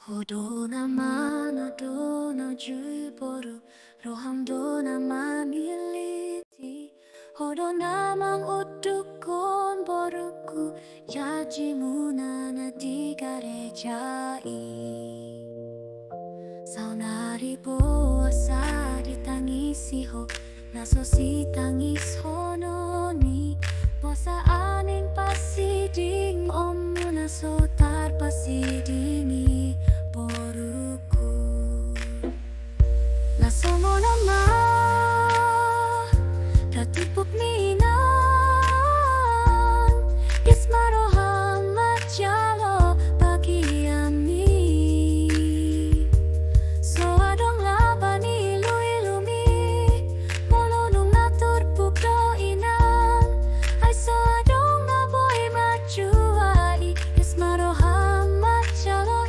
Hodo naman ado na juy boru rohamdo naman iliti Hodo namang utukon boruku Yaji muna na di garejai Saunari po asa ditangisi ho Naso si tangis hono ni Wasa aning pasiding om muna so tar pasidini boruku Naso mo naman Katipok ninan Ismarohang matjalo pagi ami So adong laban ilu-ilumi Molo nung natur pukdo inang Ay so adong naboy majuai Ismarohang matjalo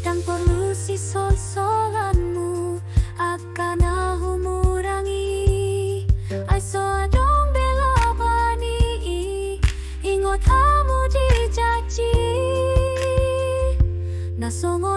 Dan perlu si sol-solanmu akan humurangi Ay so adong bela bani Ingot kamu dijanji Nasongo